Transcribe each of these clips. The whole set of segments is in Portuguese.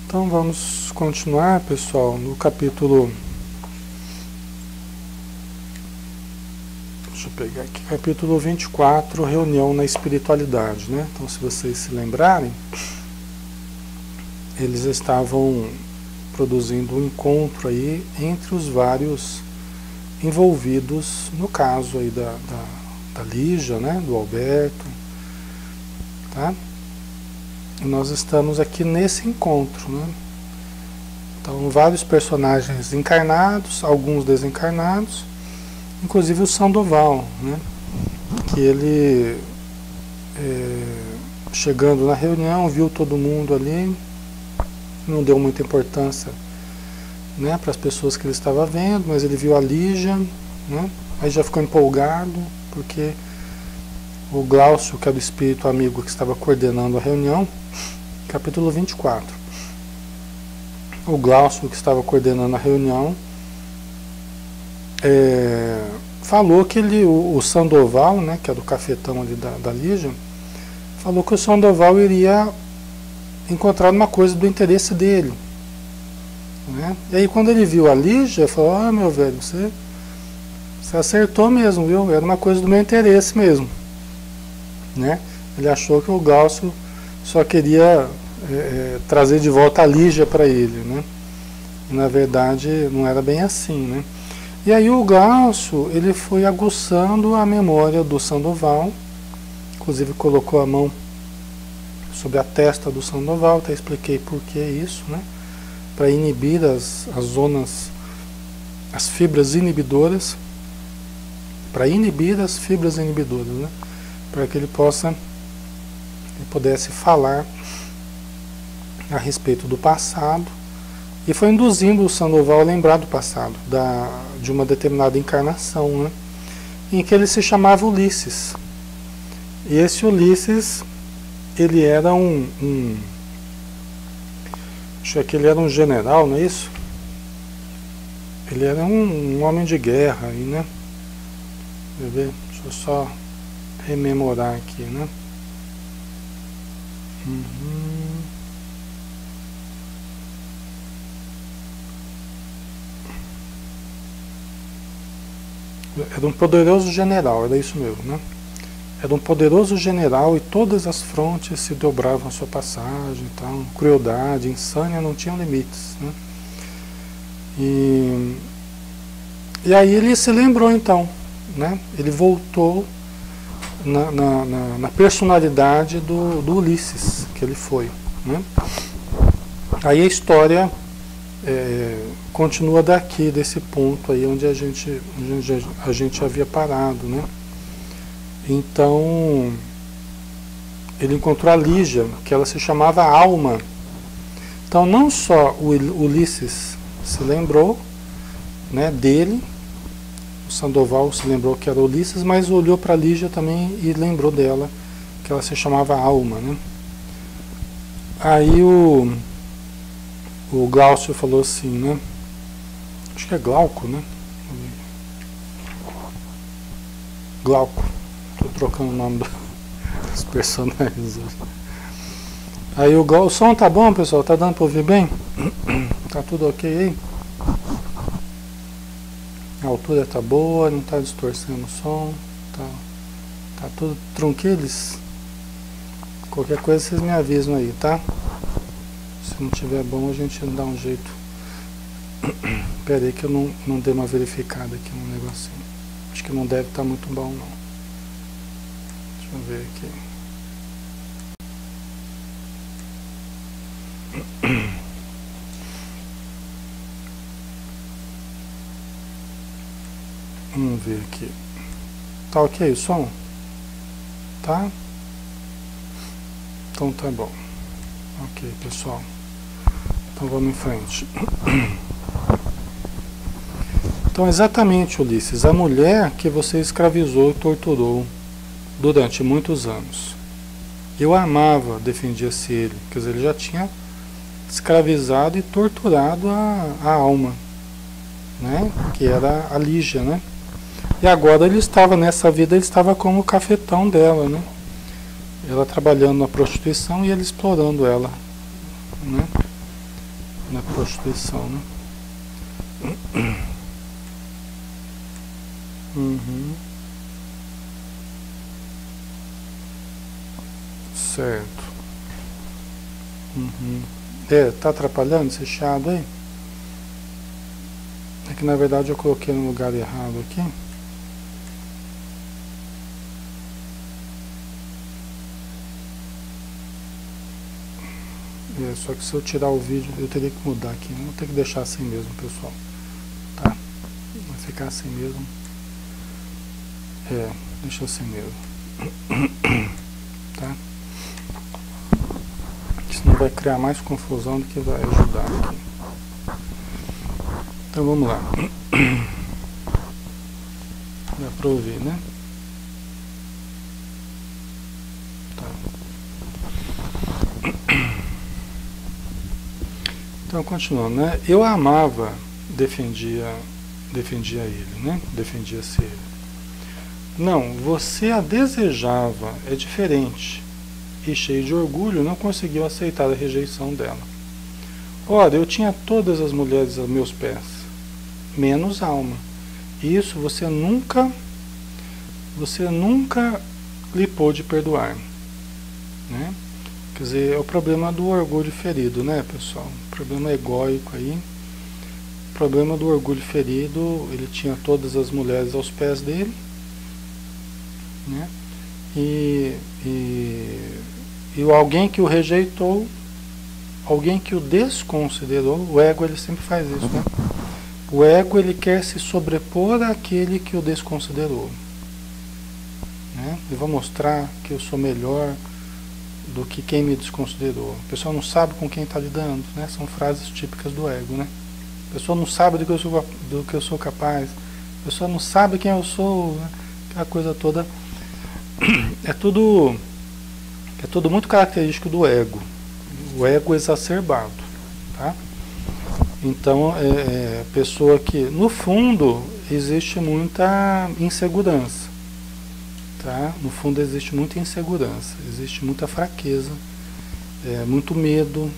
Então vamos continuar, pessoal, no capítulo... Deixa eu pegar aqui, capítulo 24, reunião na espiritualidade, né? Então, se vocês se lembrarem, eles estavam produzindo um encontro aí entre os vários envolvidos, no caso aí da Lígia, né? Do Alberto, tá? E nós estamos aqui nesse encontro, né? Então, vários personagens encarnados, alguns desencarnados, inclusive o Sandoval, né? Que ele, chegando na reunião, viu todo mundo ali, não deu muita importância, né, para as pessoas que ele estava vendo, mas ele viu a Lígia, né? Aí já ficou empolgado, porque o Glaucio, que era o espírito amigo que estava coordenando a reunião, capítulo 24. O Glaucio, que estava coordenando a reunião, falou que o Sandoval, né, que é do cafetão ali da Lígia, falou que o Sandoval iria encontrar uma coisa do interesse dele, né? E aí quando ele viu a Lígia, falou: ah, meu velho, você acertou mesmo, viu? Era uma coisa do meu interesse mesmo, né? Ele achou que o Glaucio só queria trazer de volta a Lígia para ele, né? E, na verdade não era bem assim, né? E aí o Glaucio, ele foi aguçando a memória do Sandoval, inclusive colocou a mão sobre a testa do Sandoval, até expliquei por que isso, né? Para inibir as zonas, as fibras inibidoras, para inibir as fibras inibidoras, né? Para que ele pudesse falar a respeito do passado, e foi induzindo o Sandoval a lembrar do passado, de uma determinada encarnação, né? Em que ele se chamava Ulisses. E esse Ulisses, ele era acho que ele era um general, não é isso? Ele era um homem de guerra aí, né? Deixa eu só rememorar aqui, né? Era um poderoso general, era isso mesmo, né? Era um poderoso general e todas as frontes se dobravam à sua passagem, então, crueldade, insânia não tinham limites, né? E aí ele se lembrou então, né? Ele voltou na personalidade do Ulisses que ele foi, né? Aí a história continua daqui, desse ponto aí onde a gente havia parado, né? Então, ele encontrou a Lígia, que ela se chamava Alma. Então, não só o Ulisses se lembrou, né, dele, o Sandoval se lembrou que era Ulisses, mas olhou para a Lígia também e lembrou dela, que ela se chamava Alma, né? Aí o Glaucio falou assim, né? Acho que é Glauco, né? Glauco. Estou trocando o nome dos personagens. Aí o som tá bom, pessoal? Tá dando para ouvir bem? Tá tudo ok aí? A altura tá boa, não tá distorcendo o som. Tá tudo tranquilos? Qualquer coisa vocês me avisam aí, tá? Se não tiver bom, a gente dá um jeito. Pera aí que eu não dei uma verificada aqui no negocinho. Acho que não deve estar muito bom, não. Deixa eu ver aqui. Vamos ver aqui. Tá ok o som? Tá? Então tá bom. Ok, pessoal. Então vamos em frente. Então, exatamente, Ulisses, a mulher que você escravizou e torturou durante muitos anos. Eu a amava, defendia-se ele. Quer dizer, ele já tinha escravizado e torturado a alma, né? Que era a Lígia, né? E agora ele estava, nessa vida, ele estava como o cafetão dela, né? Ela trabalhando na prostituição e ele explorando ela, né? na prostituição, né? Uhum. Certo. Uhum. Tá atrapalhando esse chiado aí? É que na verdade eu coloquei no lugar errado aqui. Só que se eu tirar o vídeo eu teria que mudar aqui. Não vou ter que deixar assim mesmo, pessoal. Tá? Vai ficar assim mesmo. Deixa assim mesmo. Tá? Senão vai criar mais confusão do que vai ajudar aqui. Então vamos lá. Dá pra ouvir, né? Tá. Então continuando, né? Eu amava, defendia ele, né? Defendia-se ele. Não, você a desejava, é diferente. E cheio de orgulho, não conseguiu aceitar a rejeição dela. Ora, eu tinha todas as mulheres aos meus pés, menos alma. E isso você nunca lhe pôde perdoar, né? Quer dizer, é o problema do orgulho ferido, né, pessoal? O problema egóico aí. O problema do orgulho ferido, ele tinha todas as mulheres aos pés dele, né? E alguém que o rejeitou, alguém que o desconsiderou, o ego ele sempre faz isso, né? O ego ele quer se sobrepor àquele que o desconsiderou, né? Eu vou mostrar que eu sou melhor do que quem me desconsiderou. A pessoa não sabe com quem está lidando, né? São frases típicas do ego, né? A pessoa não sabe do que eu sou capaz. A pessoa não sabe quem eu sou, né? Aquela coisa toda. É tudo muito característico do ego. O ego exacerbado, tá? Então, pessoa que, no fundo, existe muita insegurança, tá? No fundo, existe muita insegurança, existe muita fraqueza, muito medo,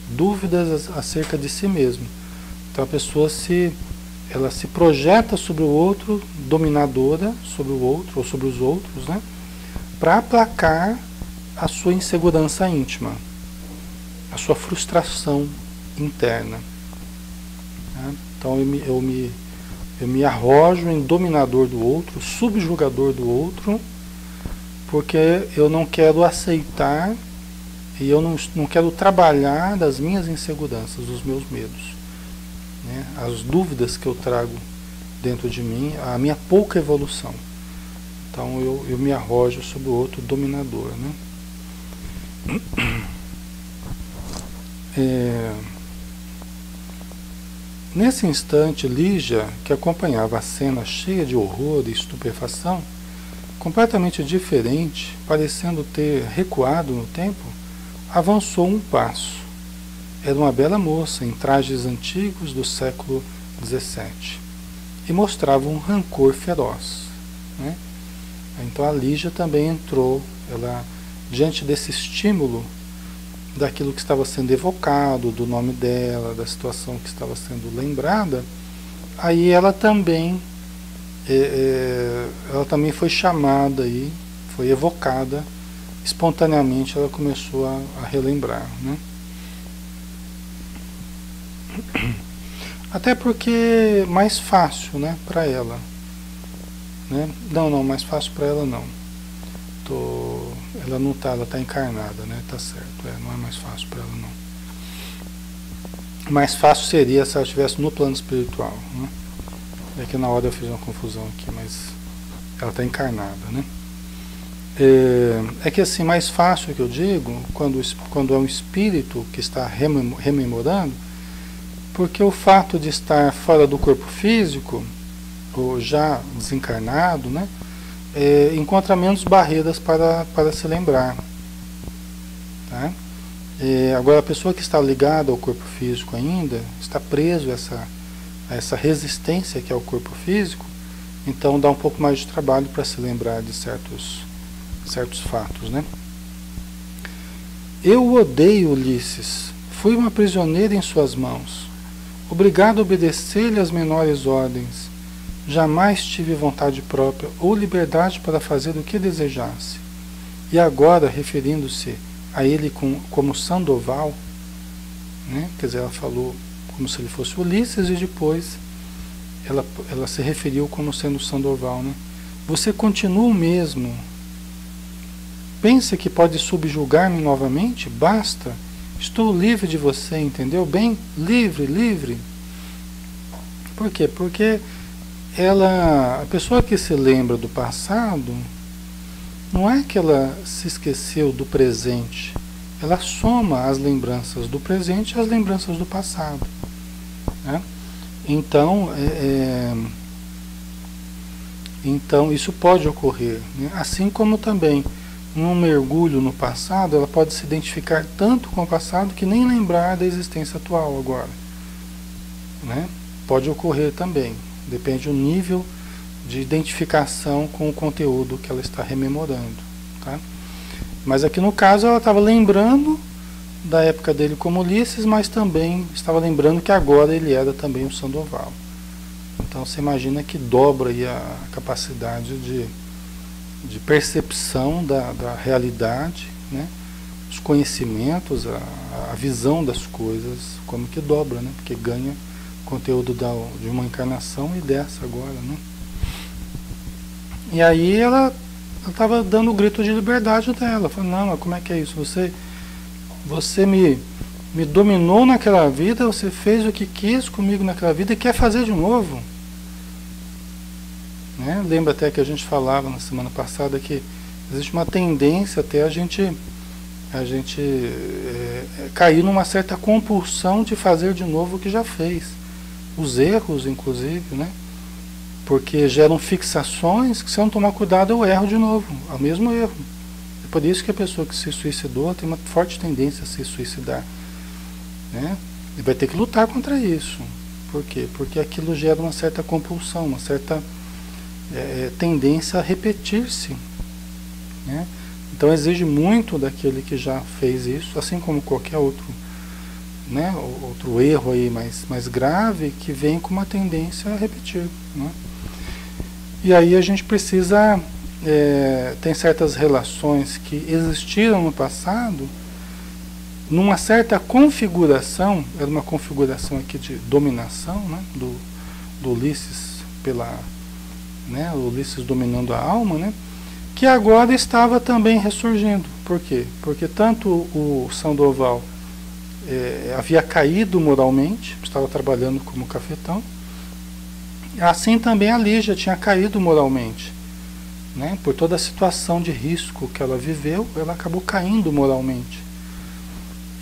dúvidas acerca de si mesmo. Então, a pessoa ela se projeta sobre o outro, dominadora sobre o outro, ou sobre os outros, né? Para aplacar a sua insegurança íntima, a sua frustração interna. Então eu me arrojo em dominador do outro, subjugador do outro, porque eu não quero aceitar e eu não quero trabalhar das minhas inseguranças, dos meus medos, né? As dúvidas que eu trago dentro de mim, a minha pouca evolução. Então eu me arrojo sobre o outro dominador, né? Nesse instante, Lígia, que acompanhava a cena cheia de horror e estupefação, completamente diferente, parecendo ter recuado no tempo, avançou um passo. Era uma bela moça em trajes antigos do século XVII e mostrava um rancor feroz, né? Então a Lígia também entrou, ela, diante desse estímulo, daquilo que estava sendo evocado, do nome dela, da situação que estava sendo lembrada, aí ela também foi chamada aí, foi evocada, espontaneamente ela começou a relembrar, né? Até porque mais fácil, né, para ela, né? Não, mais fácil para ela não. Ela não tá, ela tá encarnada, né? Tá certo, não é mais fácil para ela não. Mais fácil seria se ela estivesse no plano espiritual, né? É que na hora eu fiz uma confusão aqui, mas ela tá encarnada, né? É que assim, mais fácil que eu digo, quando é um espírito que está rememorando, porque o fato de estar fora do corpo físico, ou já desencarnado, né? Encontra menos barreiras para se lembrar, tá? Agora a pessoa que está ligada ao corpo físico ainda, está preso a essa resistência que é o corpo físico, então dá um pouco mais de trabalho para se lembrar de certos fatos, né? Eu odeio Ulisses, Fui uma prisioneira em suas mãos, obrigado a obedecer-lhe as menores ordens. Jamais tive vontade própria ou liberdade para fazer o que desejasse. E agora, referindo-se a ele como Sandoval, né? Quer dizer, ela falou como se ele fosse Ulisses e depois ela se referiu como sendo Sandoval, né? Você continua o mesmo. Pensa que pode subjugar-me novamente? Basta. Estou livre de você, entendeu bem? Livre, livre. Por quê? Porque a pessoa que se lembra do passado, não é que ela se esqueceu do presente. Ela soma as lembranças do presente às lembranças do passado, né? Então, então isso pode ocorrer, né? Assim como também num mergulho no passado, ela pode se identificar tanto com o passado que nem lembrar da existência atual agora, né? Pode ocorrer também, depende do nível de identificação com o conteúdo que ela está rememorando, tá? Mas aqui no caso ela estava lembrando da época dele como Ulisses, mas também estava lembrando que agora ele era também o Sandoval. Então você imagina que dobra aí a capacidade de percepção da realidade, né? Os conhecimentos, a visão das coisas, como que dobra, né? Porque ganha conteúdo de uma encarnação e dessa agora, né? E aí ela estava dando o grito de liberdade dela, falando, não, mas como é que é isso? Você me dominou naquela vida, você fez o que quis comigo naquela vida e quer fazer de novo. Né? Lembra até que a gente falava na semana passada que existe uma tendência até a gente cair numa certa compulsão de fazer de novo o que já fez. Os erros, inclusive, né? Porque geram fixações que, se eu não tomar cuidado, eu erro de novo, é o mesmo erro. É por isso que a pessoa que se suicidou tem uma forte tendência a se suicidar, né? E vai ter que lutar contra isso. Por quê? Porque aquilo gera uma certa compulsão, uma certa tendência a repetir-se, né? Então exige muito daquele que já fez isso, assim como qualquer outro, né, outro erro aí mais grave, que vem com uma tendência a repetir, né? E aí a gente precisa, tem certas relações que existiram no passado, numa certa configuração, era uma configuração aqui de dominação, né, do Ulisses né, o Ulisses dominando a alma, né, que agora estava também ressurgindo. Por quê? Porque tanto o Sandoval havia caído moralmente, estava trabalhando como cafetão, assim também a Lígia tinha caído moralmente, né? Por toda a situação de risco que ela viveu, ela acabou caindo moralmente.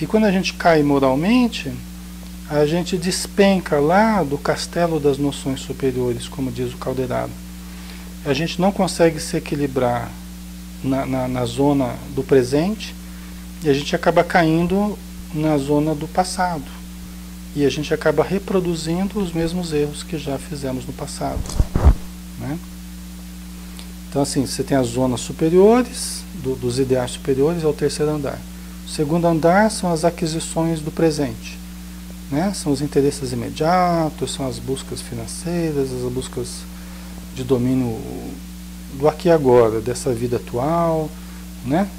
E quando a gente cai moralmente, a gente despenca lá do castelo das noções superiores, como diz o Calderado. A gente não consegue se equilibrar na zona do presente e a gente acaba caindo na zona do passado. E a gente acaba reproduzindo os mesmos erros que já fizemos no passado, né? Então, assim, você tem as zonas superiores, dos ideais superiores, é o terceiro andar. O segundo andar são as aquisições do presente, né? São os interesses imediatos, são as buscas financeiras, as buscas de domínio do aqui e agora, dessa vida atual, né?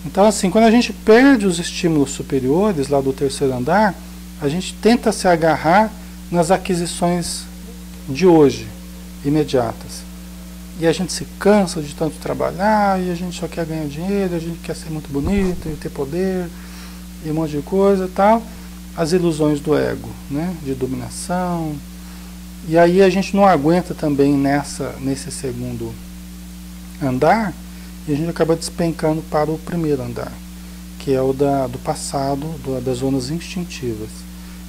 Então, assim, quando a gente perde os estímulos superiores lá do terceiro andar, a gente tenta se agarrar nas aquisições de hoje, imediatas. E a gente se cansa de tanto trabalhar, e a gente só quer ganhar dinheiro, a gente quer ser muito bonito, e ter poder, e um monte de coisa e tal. As ilusões do ego, né? De dominação. E aí a gente não aguenta também nesse segundo andar, e a gente acaba despencando para o primeiro andar, que é o do passado, das zonas instintivas,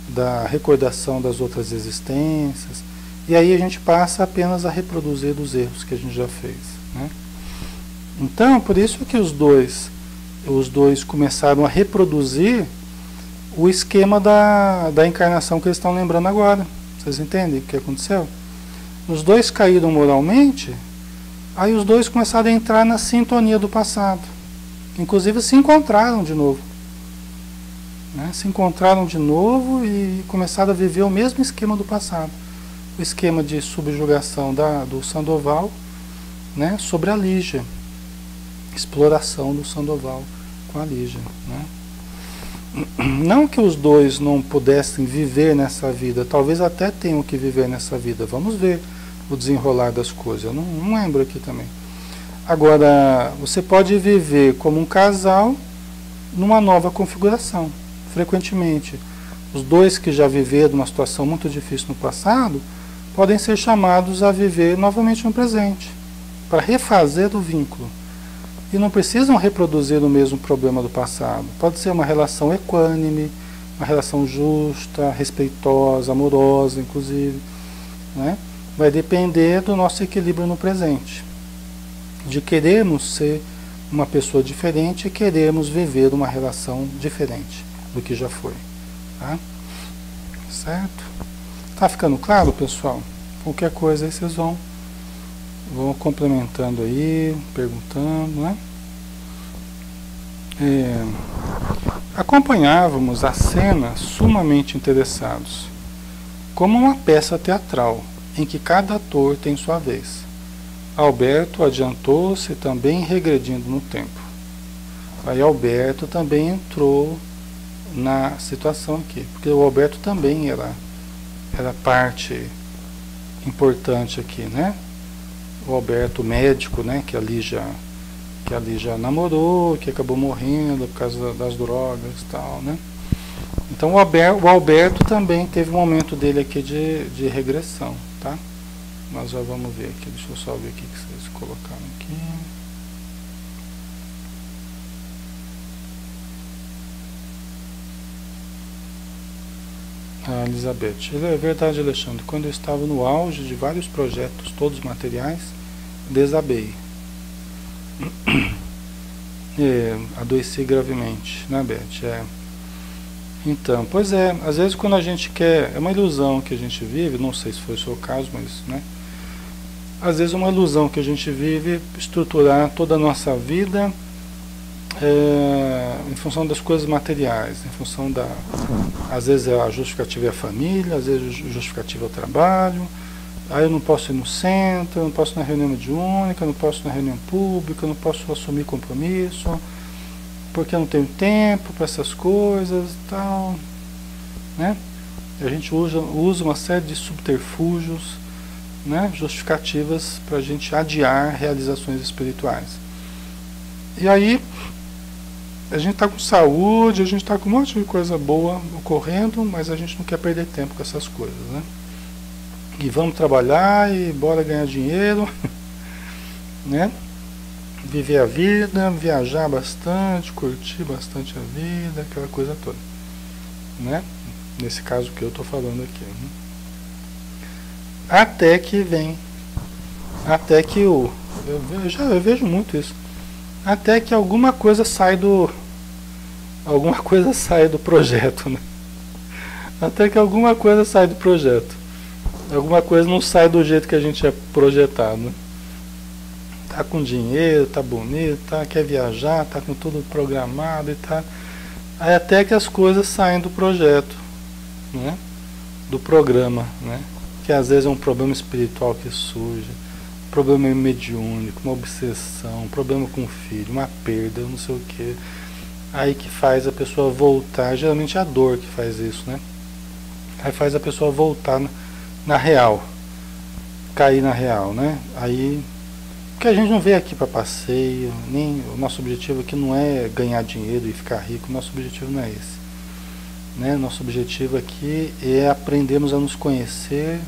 da recordação das outras existências, e aí a gente passa apenas a reproduzir os erros que a gente já fez, né? Então, por isso que os dois começaram a reproduzir o esquema da encarnação que eles estão lembrando agora. Vocês entendem o que aconteceu? Os dois caíram moralmente, aí os dois começaram a entrar na sintonia do passado. Inclusive se encontraram de novo. né? Se encontraram de novo e começaram a viver o mesmo esquema do passado. O esquema de subjugação do Sandoval, né, sobre a Lígia. Exploração do Sandoval com a Lígia, né? Não que os dois não pudessem viver nessa vida, talvez até tenham que viver nessa vida. Vamos ver o desenrolar das coisas. Eu não lembro aqui também. Agora, você pode viver como um casal numa nova configuração. Frequentemente, os dois que já viveram uma situação muito difícil no passado podem ser chamados a viver novamente no presente, para refazer o vínculo. E não precisam reproduzir o mesmo problema do passado. Pode ser uma relação equânime, uma relação justa, respeitosa, amorosa, inclusive, né? Vai depender do nosso equilíbrio no presente. De querermos ser uma pessoa diferente e querermos viver uma relação diferente do que já foi. Tá? Certo? Tá ficando claro, pessoal? Qualquer coisa aí vocês vão complementando aí, perguntando, né? Acompanhávamos a cena sumamente interessados, como uma peça teatral, em que cada ator tem sua vez. Alberto adiantou-se também regredindo no tempo. Aí Alberto também entrou na situação aqui, porque o Alberto também era parte importante aqui, né? O Alberto médico, né, que ali já namorou, que acabou morrendo por causa das drogas e tal, né? Então o Alberto também teve um momento dele aqui de regressão, tá? Nós já vamos ver aqui, deixa eu só ver o que vocês colocaram aqui. Ah, Elizabeth, é verdade, Alexandre, quando eu estava no auge de vários projetos, todos materiais, desabei. Adoeci gravemente, né, Beth? Então, pois é, às vezes quando a gente quer, é uma ilusão que a gente vive, não sei se foi o seu caso, mas, né, às vezes é uma ilusão que a gente vive estruturar toda a nossa vida em função das coisas materiais, em função às vezes a justificativa é a família, às vezes a justificativa é o trabalho. Aí eu não posso ir no centro, eu não posso ir na reunião mediúnica, eu não posso ir na reunião pública, eu não posso assumir compromisso, porque eu não tenho tempo para essas coisas e tal, né? E a gente usa uma série de subterfúgios, né, justificativas para a gente adiar realizações espirituais. E aí, a gente está com saúde, a gente está com um monte de coisa boa ocorrendo, mas a gente não quer perder tempo com essas coisas, né? E vamos trabalhar e bora ganhar dinheiro, né? Viver a vida, viajar bastante, curtir bastante a vida, aquela coisa toda, né? Nesse caso que eu estou falando aqui, né? Até que eu vejo muito isso, até que alguma coisa sai do projeto, né? Até que alguma coisa sai do projeto. Alguma coisa não sai do jeito que a gente é projetado, né? Tá com dinheiro, tá bonito, quer viajar, tá com tudo programado e tá. Aí até que as coisas saem do projeto, né? Do programa, né? Que às vezes é um problema espiritual que surge, problema mediúnico, uma obsessão, um problema com o filho, uma perda, não sei o que. Aí que faz a pessoa voltar, geralmente é a dor que faz isso, né? Aí faz a pessoa voltar na real, cair na real, né? Aí, porque a gente não veio aqui para passeio, nem o nosso objetivo aqui não é ganhar dinheiro e ficar rico, nosso objetivo não é esse, né? Nosso objetivo aqui é aprendermos a nos conhecer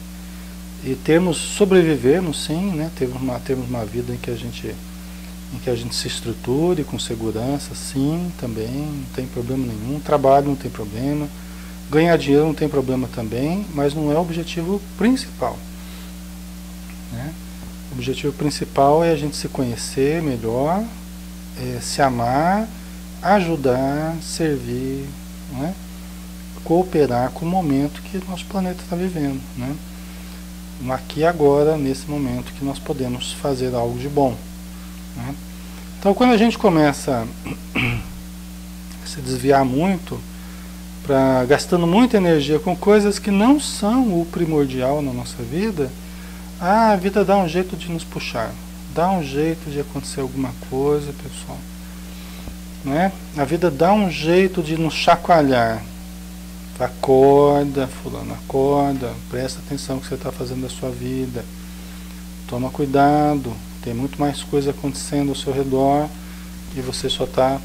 e sobrevivermos, sim, né? Termos uma vida em que a gente se estruture com segurança, sim, também, não tem problema nenhum, trabalho não tem problema, ganhar dinheiro não tem problema também, mas não é o objetivo principal, né? O objetivo principal é a gente se conhecer melhor, se amar, ajudar, servir, né? Cooperar com o momento que nosso planeta está vivendo, né? Aqui e agora, nesse momento que nós podemos fazer algo de bom, né? Então, quando a gente começa a se desviar muito, gastando muita energia com coisas que não são o primordial na nossa vida, a vida dá um jeito de nos puxar, dá um jeito de acontecer alguma coisa, pessoal, né? A vida dá um jeito de nos chacoalhar. Acorda, fulano, acorda, presta atenção no que você está fazendo da sua vida, toma cuidado, tem muito mais coisa acontecendo ao seu redor e você só está,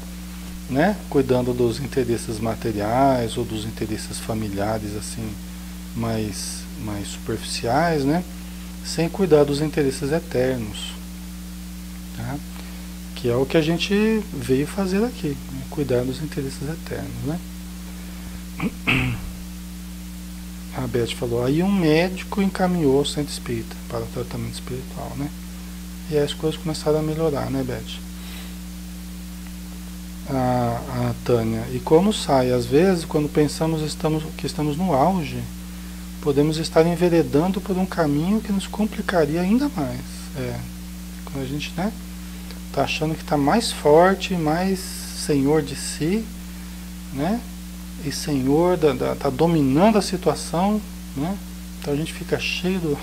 né, cuidando dos interesses materiais ou dos interesses familiares assim mais superficiais, né, sem cuidar dos interesses eternos, tá? Que é o que a gente veio fazer aqui, né? Cuidar dos interesses eternos, né? A Beth falou, aí um médico encaminhou o centro espírita para o tratamento espiritual, né? E aí as coisas começaram a melhorar, né, Beth? A Tânia, e como sai? Às vezes, quando pensamos que estamos no auge, podemos estar enveredando por um caminho que nos complicaria ainda mais. Quando a gente, né, tá achando que está mais forte, mais senhor de si, né? E senhor, tá dominando a situação, né? Então a gente fica cheio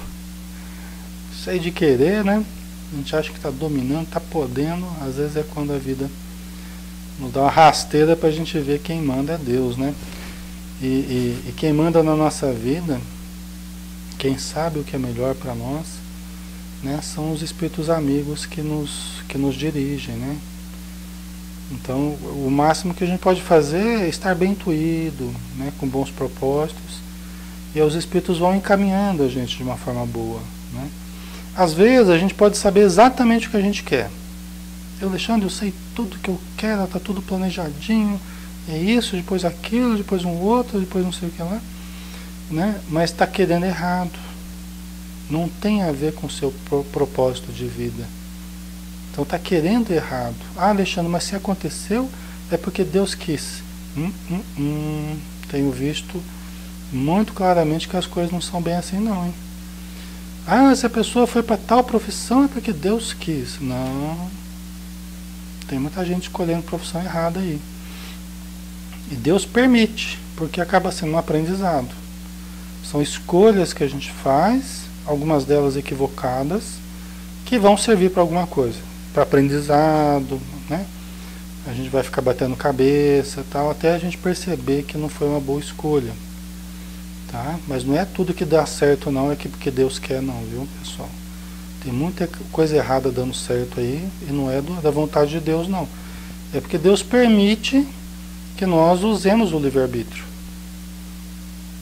de querer, né? A gente acha que está dominando, está podendo. Às vezes é quando a vida nos dá uma rasteira para a gente ver quem manda é Deus, né? E quem manda na nossa vida, quem sabe o que é melhor para nós, né? São os espíritos amigos que nos dirigem, né? Então, o máximo que a gente pode fazer é estar bem intuído, né, com bons propósitos, e os espíritos vão encaminhando a gente de uma forma boa, né? Às vezes a gente pode saber exatamente o que a gente quer. Alexandre, eu sei tudo que eu quero, está tudo planejadinho, é isso, depois aquilo, depois um outro, depois não sei o que lá, né? Mas está querendo errado. Não tem a ver com o seu propósito de vida. Então está querendo errado. Ah, Alexandre, mas se aconteceu, é porque Deus quis. Tenho visto muito claramente que as coisas não são bem assim não, hein? Ah, se a pessoa foi para tal profissão, é porque Deus quis. Não. Tem muita gente escolhendo profissão errada aí. E Deus permite, porque acaba sendo um aprendizado. São escolhas que a gente faz, algumas delas equivocadas, que vão servir para alguma coisa. Para aprendizado, né? A gente vai ficar batendo cabeça e tal, até a gente perceber que não foi uma boa escolha, tá? Mas não é tudo que dá certo não, é que porque Deus quer não, viu, pessoal? Tem muita coisa errada dando certo aí, e não é da vontade de Deus não. É porque Deus permite que nós usemos o livre-arbítrio,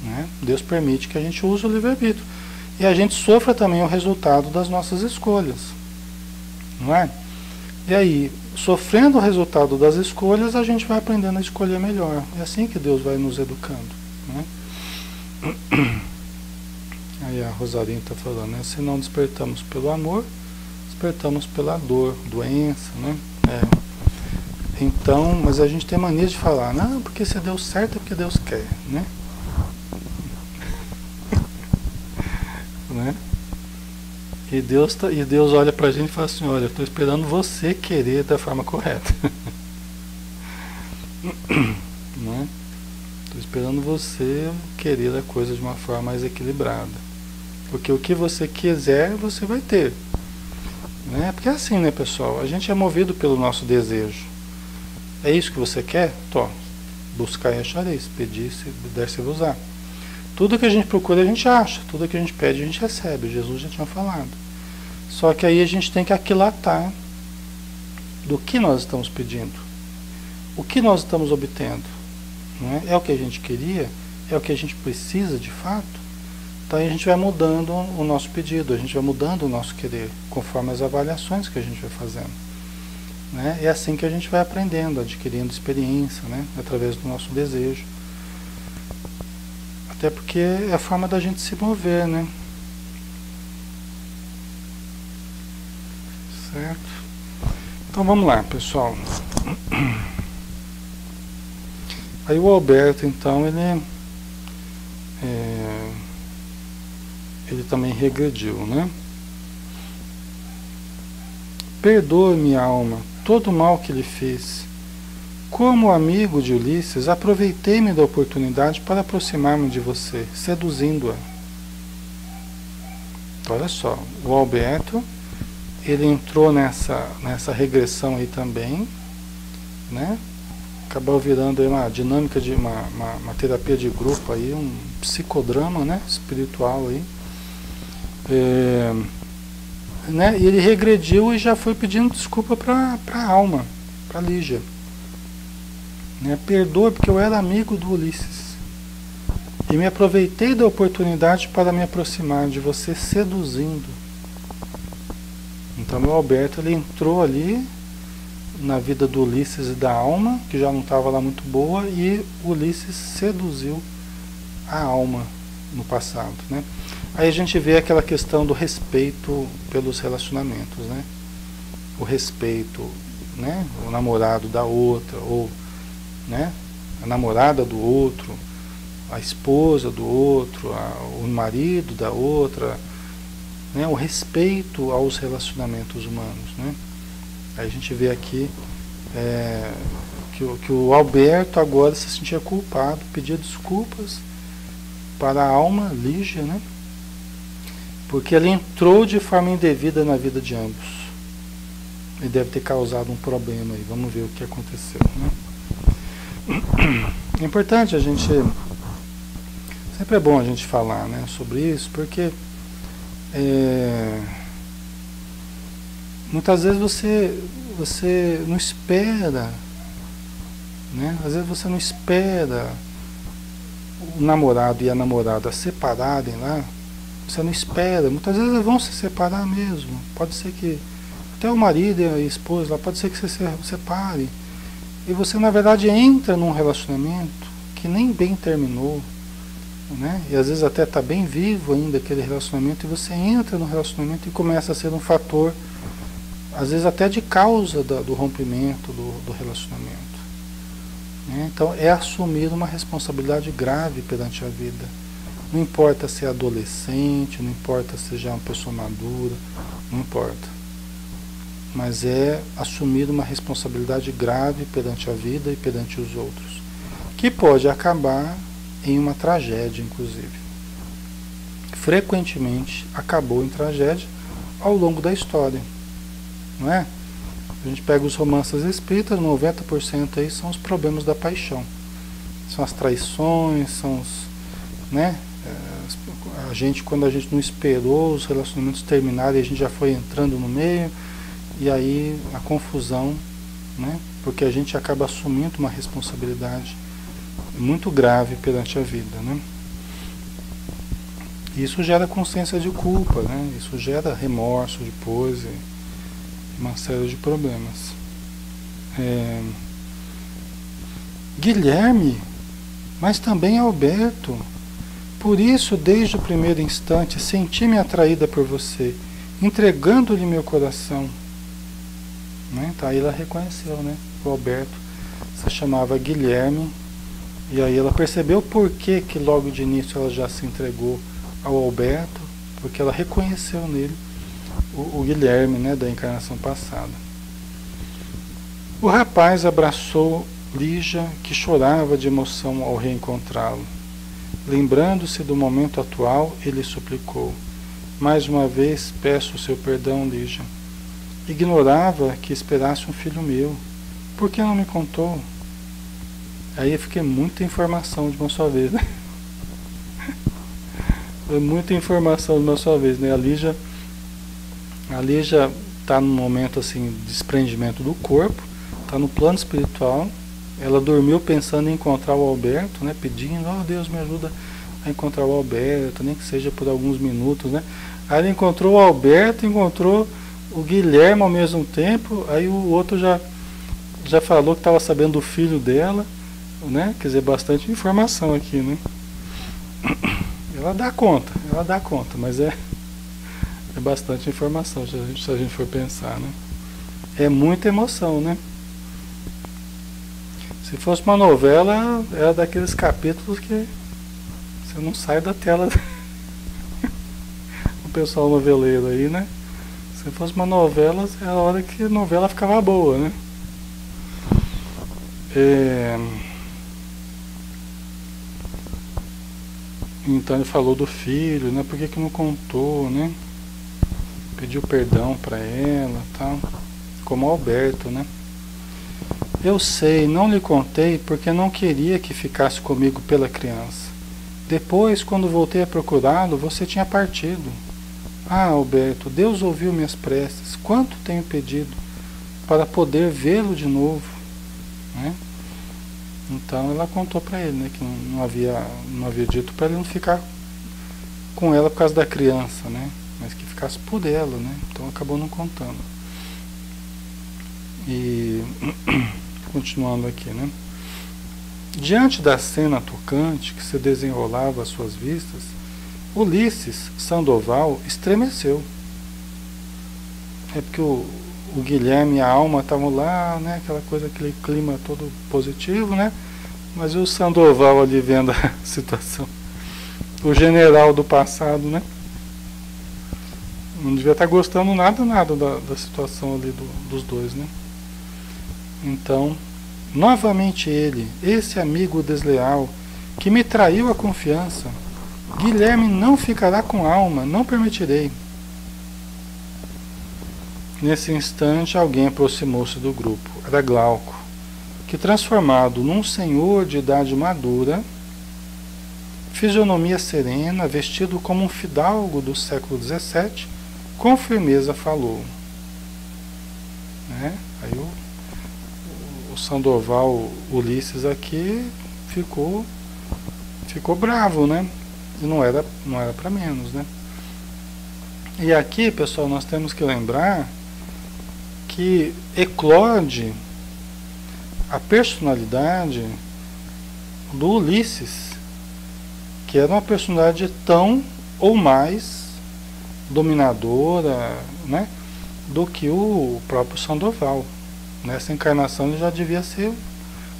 né? Deus permite que a gente use o livre-arbítrio. E a gente sofra também o resultado das nossas escolhas, não é? E aí, sofrendo o resultado das escolhas, a gente vai aprendendo a escolher melhor. É assim que Deus vai nos educando, né? Aí a Rosarinha está falando, né? Se não despertamos pelo amor, despertamos pela dor, doença, né? Então, mas a gente tem mania de falar, não, porque se deu certo é porque Deus quer, né? Né? E Deus olha pra gente e fala assim, olha, eu estou esperando você querer da forma correta. Né? Estou esperando você querer a coisa de uma forma mais equilibrada. Porque o que você quiser, você vai ter. Né? Porque é assim, né, pessoal? A gente é movido pelo nosso desejo. É isso que você quer? Tó, buscar e achareis. Pedir, se der, se usar. Tudo que a gente procura, a gente acha. Tudo que a gente pede, a gente recebe. Jesus já tinha falado. Só que aí a gente tem que aquilatar do que nós estamos pedindo. O que nós estamos obtendo. Não é? É o que a gente queria? É o que a gente precisa de fato? Então aí a gente vai mudando o nosso pedido, a gente vai mudando o nosso querer, conforme as avaliações que a gente vai fazendo. Né? É assim que a gente vai aprendendo, adquirindo experiência, né? Através do nosso desejo. Até porque é a forma da gente se mover, né? Certo? Então vamos lá, pessoal. Aí o Alberto, então, ele também regrediu, né? Perdoe-me, alma, todo o mal que lhe fiz. Como amigo de Ulisses, aproveitei-me da oportunidade para aproximar-me de você, seduzindo-a. Então, olha só, o Alberto, ele entrou nessa regressão aí também, né? Acabou virando aí uma dinâmica de uma terapia de grupo aí, um psicodrama, né? Espiritual aí. Né? E ele regrediu e já foi pedindo desculpa para a alma, para Lígia. Né? Perdoa porque eu era amigo do Ulisses. E me aproveitei da oportunidade para me aproximar de você, seduzindo. Então, meu Alberto, ele entrou ali na vida do Ulisses e da alma, que já não estava lá muito boa, e Ulisses seduziu a alma no passado, né? Aí a gente vê aquela questão do respeito pelos relacionamentos, né? O respeito, né? O namorado da outra, ou, né? A namorada do outro, a esposa do outro, o marido da outra, né? O respeito aos relacionamentos humanos, né? Aí a gente vê aqui que o Alberto agora se sentia culpado, pedia desculpas para a alma Lígia, né? Porque ele entrou de forma indevida na vida de ambos. E deve ter causado um problema aí. Vamos ver o que aconteceu, né? É importante a gente... Sempre é bom a gente falar, né, sobre isso, porque muitas vezes você não espera, né? Às vezes você não espera o namorado e a namorada separarem lá. Você não espera. Muitas vezes eles vão se separar mesmo. Pode ser que até o marido e a esposa lá, pode ser que você se separe. E você, na verdade, entra num relacionamento que nem bem terminou, né? E às vezes até está bem vivo ainda aquele relacionamento, e você entra no relacionamento e começa a ser um fator, às vezes até de causa do rompimento do relacionamento, né? Então é assumir uma responsabilidade grave perante a vida. Não importa se é adolescente, não importa se já é uma pessoa madura, não importa. Mas é assumir uma responsabilidade grave perante a vida e perante os outros, que pode acabar em uma tragédia, inclusive. Frequentemente acabou em tragédia ao longo da história, não é? A gente pega os romances espíritas, 90% aí são os problemas da paixão. São as traições, são os, né? Quando a gente não esperou os relacionamentos terminarem, a gente já foi entrando no meio, e aí a confusão, né? Porque a gente acaba assumindo uma responsabilidade muito grave perante a vida, né? Isso gera consciência de culpa, né? Isso gera remorso depois e uma série de problemas. Guilherme, mas também Alberto. Por isso, desde o primeiro instante, senti-me atraída por você, entregando-lhe meu coração. Né? Então aí ela reconheceu, né? O Alberto se chamava Guilherme, e aí ela percebeu por que logo de início ela já se entregou ao Alberto, porque ela reconheceu nele o Guilherme, né, da encarnação passada. O rapaz abraçou Lígia, que chorava de emoção ao reencontrá-lo. Lembrando-se do momento atual, ele suplicou: mais uma vez peço o seu perdão, Lígia. Ignorava que esperasse um filho meu. Por que não me contou? Aí eu fiquei muita informação de uma só vez, né? Muita informação de uma só vez, né? A Lígia está num momento assim de desprendimento do corpo, está no plano espiritual. Ela dormiu pensando em encontrar o Alberto, né? Pedindo: oh, Deus, me ajuda a encontrar o Alberto, nem que seja por alguns minutos, né? Aí ela encontrou o Alberto, encontrou o Guilherme ao mesmo tempo. Aí o outro já falou que estava sabendo do filho dela, né? Quer dizer, bastante informação aqui, né? Ela dá conta, mas é bastante informação se a gente for pensar, né? É muita emoção, né? Se fosse uma novela, era daqueles capítulos que você não sai da tela. O pessoal noveleiro aí, né? Se fosse uma novela, era a hora que a novela ficava boa, né? É, então ele falou do filho, né? Por que não contou, né? Pediu perdão para ela, tal. Como Alberto, né? Eu sei, não lhe contei porque não queria que ficasse comigo pela criança. Depois, quando voltei a procurá-lo, você tinha partido. Ah, Alberto, Deus ouviu minhas preces. Quanto tenho pedido para poder vê-lo de novo, né? Então ela contou para ele, né, que não havia dito para ele não ficar com ela por causa da criança, né? Mas que ficasse por ela, né? Então acabou não contando. E continuando aqui, né? Diante da cena tocante que se desenrolava às suas vistas, Ulisses Sandoval estremeceu. É porque o Guilherme e a Alma estavam lá, né? Aquela coisa, aquele clima todo positivo, né? Mas o Sandoval ali vendo a situação. O general do passado, né? Não devia estar gostando nada da situação ali dos dois, né? Então, novamente ele, esse amigo desleal, que me traiu a confiança, Guilherme não ficará com Alma, não permitirei. Nesse instante, alguém aproximou-se do grupo. Era Glauco, que, transformado num senhor de idade madura, fisionomia serena, vestido como um fidalgo do século XVII, com firmeza falou. Né? Aí o Sandoval Ulisses aqui ficou bravo, né? E não era para menos, né? E aqui, pessoal, nós temos que lembrar que eclode a personalidade do Ulisses, que era uma personalidade tão ou mais dominadora, né, do que o próprio Sandoval. Nessa encarnação ele já devia ser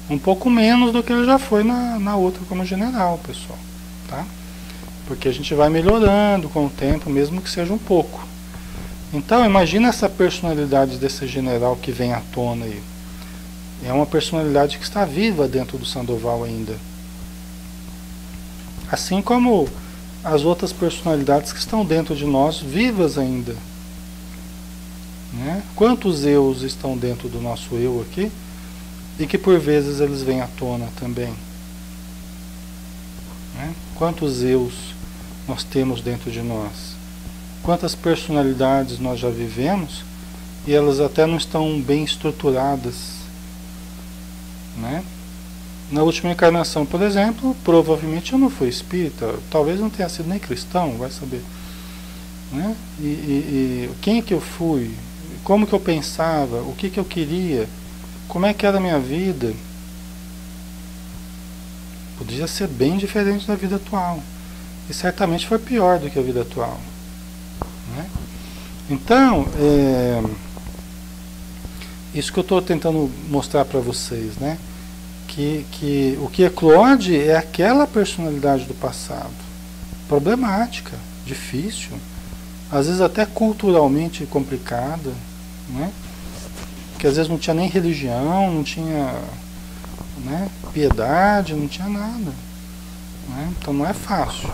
um pouco menos do que ele já foi na outra como general, pessoal, tá? Porque a gente vai melhorando com o tempo, mesmo que seja um pouco. Então, imagina essa personalidade desse general que vem à tona aí. É uma personalidade que está viva dentro do Sandoval ainda. Assim como as outras personalidades que estão dentro de nós, vivas ainda. Né? Quantos eus estão dentro do nosso eu aqui e que por vezes eles vêm à tona também? Né? Quantos eus nós temos dentro de nós? Quantas personalidades nós já vivemos e elas até não estão bem estruturadas, né? Na última encarnação, por exemplo, provavelmente eu não fui espírita, talvez não tenha sido nem cristão, vai saber, né? E quem é que eu fui? Como que eu pensava? O que eu queria? Como é que era a minha vida? Podia ser bem diferente da vida atual. E certamente foi pior do que a vida atual. Né? Então, isso que eu estou tentando mostrar para vocês, né? Que o que eclode é aquela personalidade do passado, problemática, difícil, às vezes até culturalmente complicada, né? Que às vezes não tinha nem religião, não tinha, né, piedade, não tinha nada, né? Então não é fácil.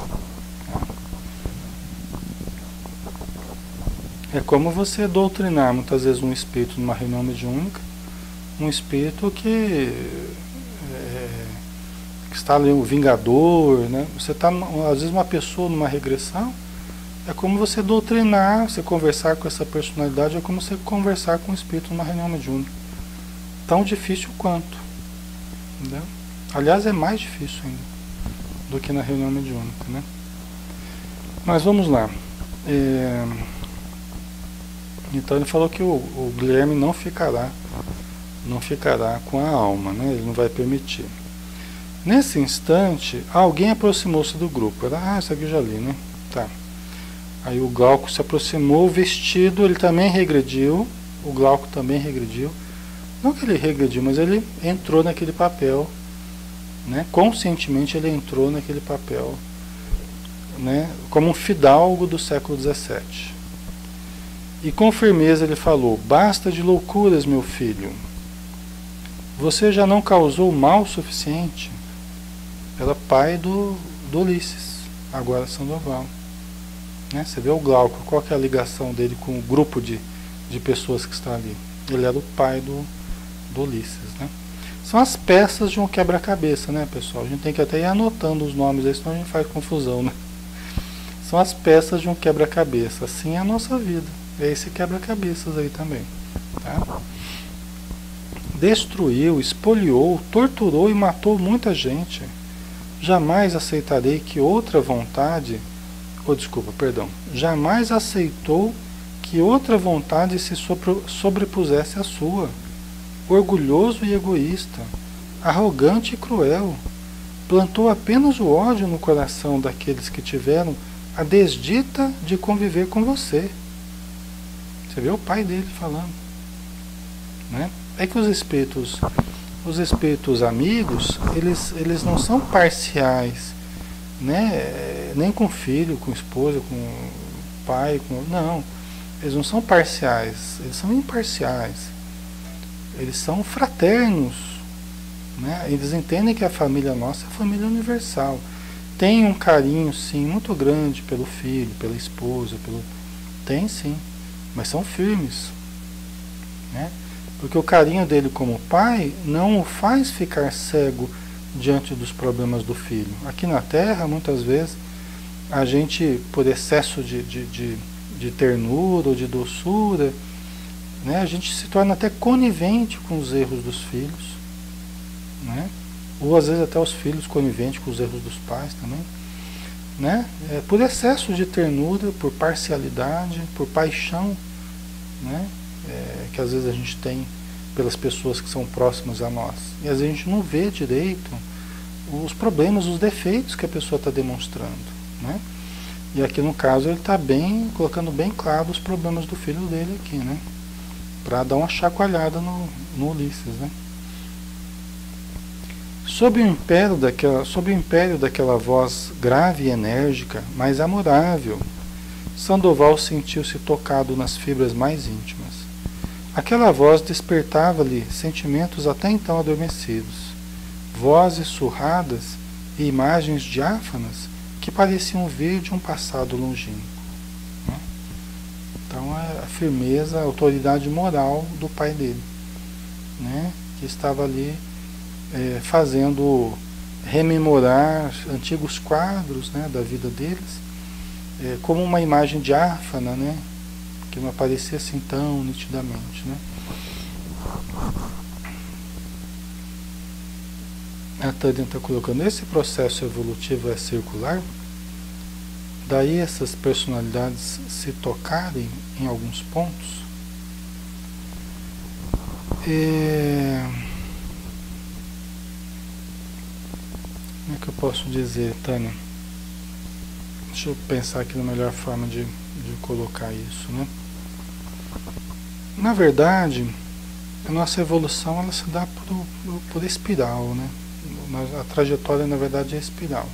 É como você doutrinar muitas vezes um espírito numa reunião mediúnica, um espírito que está ali o vingador, né? Você está, às vezes, uma pessoa numa regressão, é como você doutrinar, você conversar com essa personalidade, é como você conversar com um espírito numa reunião mediúnica. Tão difícil quanto. Entendeu? Aliás, é mais difícil ainda do que na reunião mediúnica, né? Mas vamos lá. Então ele falou que o Guilherme não ficará com a alma, né? Ele não vai permitir. Nesse instante, alguém aproximou-se do grupo. Isso aqui eu já li, né? Tá. Aí o Glauco se aproximou, vestido, ele também regrediu. O Glauco também regrediu. Não que ele regrediu, mas ele entrou naquele papel, né? Conscientemente ele entrou naquele papel, né? Como um fidalgo do século XVII. E com firmeza ele falou: basta de loucuras, meu filho. você já não causou mal suficiente? Era pai do Ulisses, agora Sandoval. Né? Você vê o Glauco, qual que é a ligação dele com o grupo de pessoas que está ali? Ele era o pai do Ulisses. Né? São as peças de um quebra-cabeça, né, pessoal? A gente tem que até ir anotando os nomes aí, senão a gente faz confusão, né? São as peças de um quebra-cabeça. Assim é a nossa vida. É esse quebra-cabeças aí também. Tá? Destruiu, espoliou, torturou e matou muita gente. Jamais aceitarei que outra vontade, jamais aceitou que outra vontade se sobrepusesse à sua. Orgulhoso e egoísta, arrogante e cruel, plantou apenas o ódio no coração daqueles que tiveram a desdita de conviver com você. Você vê o pai dele falando, né? É que os espíritos amigos, eles não são parciais, né? Nem com filho, com esposa, com pai, não. Eles não são parciais, eles são imparciais. Eles são fraternos, né? Eles entendem que a família nossa é a família universal. Tem um carinho, sim, muito grande pelo filho, pela esposa, tem sim, mas são firmes, né? Porque o carinho dele como pai não o faz ficar cego diante dos problemas do filho. Aqui na Terra, muitas vezes, a gente, por excesso de ternura ou de doçura, né, a gente se torna até conivente com os erros dos filhos, né? Ou às vezes até os filhos coniventes com os erros dos pais também, né? Por excesso de ternura, por parcialidade, por paixão, né? Que às vezes a gente tem pelas pessoas que são próximas a nós. E às vezes a gente não vê direito os problemas, os defeitos que a pessoa está demonstrando, né? E aqui no caso ele está colocando bem claro os problemas do filho dele aqui, né? Para dar uma chacoalhada no Ulisses, né? Sob o império daquela voz grave e enérgica, mas amorável, Sandoval sentiu-se tocado nas fibras mais íntimas. Aquela voz despertava-lhe sentimentos até então adormecidos, vozes surradas e imagens diáfanas que pareciam vir de um passado longínquo. Né? Então a firmeza, a autoridade moral do pai dele, né? Que estava ali fazendo rememorar antigos quadros, né, da vida deles, como uma imagem diáfana, né, que não aparecia assim tão nitidamente, né. A Tânia está colocando, esse processo evolutivo é circular, daí essas personalidades se tocarem em alguns pontos. Como é que eu posso dizer, Tânia? Deixa eu pensar aqui na melhor forma de colocar isso, né? Na verdade, a nossa evolução ela se dá por espiral, né? A trajetória, na verdade, é espiral.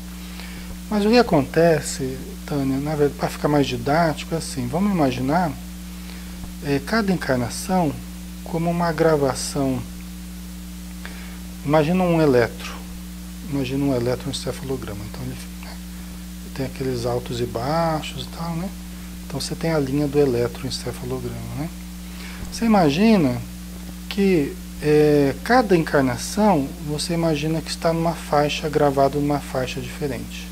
Mas o que acontece, Tânia, na verdade, para ficar mais didático, é assim, vamos imaginar cada encarnação como uma gravação. Imagina um eletroencefalograma. Então ele tem aqueles altos e baixos e tal, né? Então você tem a linha do eletroencefalograma, né? Você imagina que cada encarnação, você imagina que está numa faixa, gravado numa faixa diferente.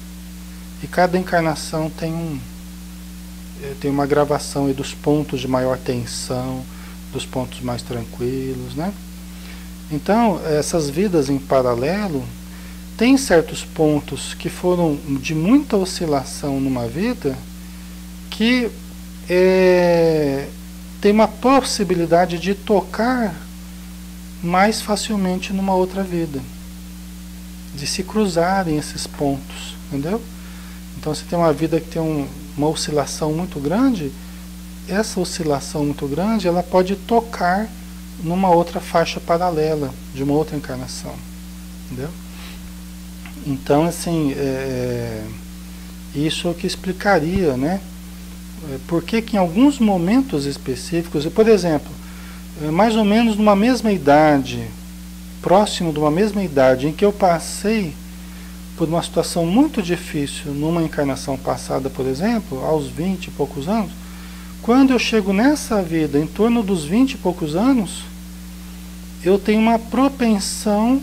E cada encarnação tem uma gravação aí dos pontos de maior tensão, dos pontos mais tranquilos, né? Então, essas vidas em paralelo, tem certos pontos que foram de muita oscilação numa vida que tem uma possibilidade de tocar mais facilmente numa outra vida, de se cruzarem esses pontos, entendeu? Então você tem uma vida que tem uma oscilação muito grande, essa oscilação muito grande ela pode tocar numa outra faixa paralela de uma outra encarnação, entendeu? Então, assim, isso é o que explicaria, né? Por que em alguns momentos específicos, por exemplo, mais ou menos numa mesma idade, próximo de uma mesma idade em que eu passei por uma situação muito difícil numa encarnação passada, por exemplo, aos 20 e poucos anos, quando eu chego nessa vida, em torno dos 20 e poucos anos, eu tenho uma propensão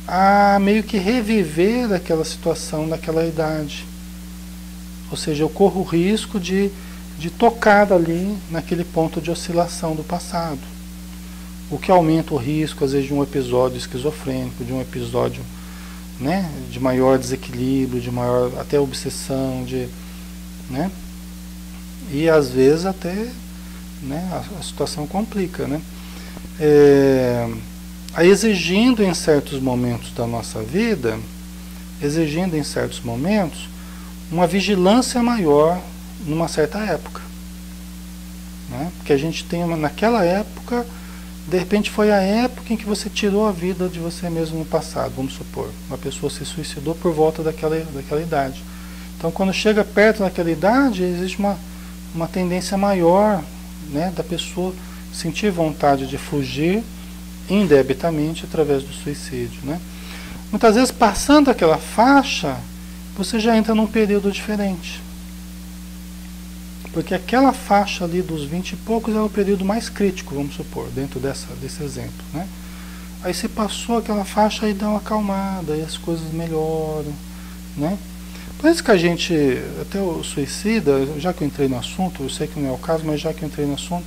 a meio que reviver aquela situação daquela idade. Ou seja, eu corro o risco de tocar ali naquele ponto de oscilação do passado. O que aumenta o risco, às vezes, de um episódio esquizofrênico, de um episódio, né, de maior desequilíbrio, de maior até obsessão, né, e às vezes até, né, a situação complica, né. Aí exigindo em certos momentos da nossa vida, uma vigilância maior numa certa época, né? Porque a gente tem naquela época, de repente foi a época em que você tirou a vida de você mesmo no passado, vamos supor, uma pessoa se suicidou por volta daquela idade. Então quando chega perto daquela idade, existe uma tendência maior, né, da pessoa sentir vontade de fugir indebitamente através do suicídio, né? Muitas vezes, passando aquela faixa, você já entra num período diferente. Porque aquela faixa ali dos 20 e poucos é o período mais crítico, vamos supor, dentro desse exemplo, né? Aí você passou aquela faixa e dá uma acalmada, aí as coisas melhoram, né? Por isso que a gente, até o suicida, já que eu entrei no assunto, eu sei que não é o caso, mas já que eu entrei no assunto,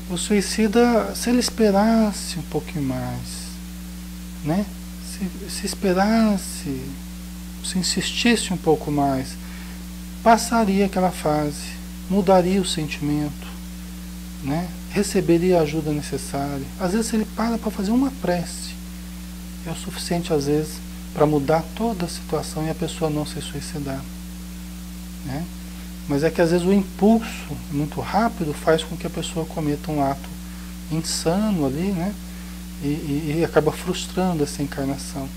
o suicida, se ele esperasse um pouquinho mais, né? Se esperasse, se insistisse um pouco mais, passaria aquela fase, mudaria o sentimento, né? Receberia a ajuda necessária. Às vezes ele para fazer uma prece, é o suficiente às vezes para mudar toda a situação e a pessoa não se suicidar, né? Mas é que às vezes o impulso muito rápido faz com que a pessoa cometa um ato insano ali, né? E acaba frustrando essa encarnação.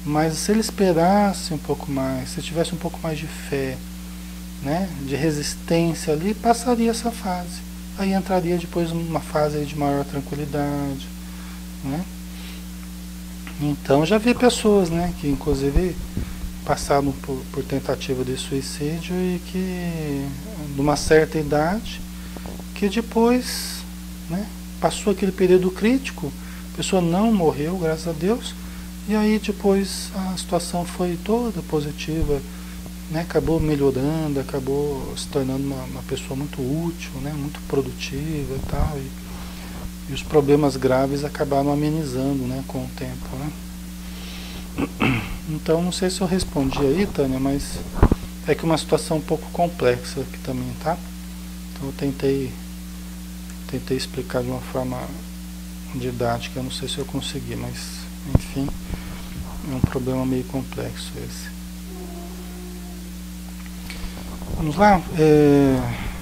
Mas se ele esperasse um pouco mais, se tivesse um pouco mais de fé, né, de resistência ali, passaria essa fase. Aí entraria depois numa fase de maior tranquilidade, né? Então já vi pessoas, né, que inclusive passaram por tentativa de suicídio e que, numa certa idade, que depois, né, passou aquele período crítico, a pessoa não morreu, graças a Deus, e aí depois a situação foi toda positiva, né, acabou melhorando, acabou se tornando uma pessoa muito útil, né, muito produtiva e tal, e os problemas graves acabaram amenizando, né, com o tempo, né. Então, não sei se eu respondi aí, Tânia, mas é que uma situação um pouco complexa aqui também, tá? Então eu tentei explicar de uma forma didática, eu não sei se eu consegui, mas enfim, é um problema meio complexo esse. Vamos lá?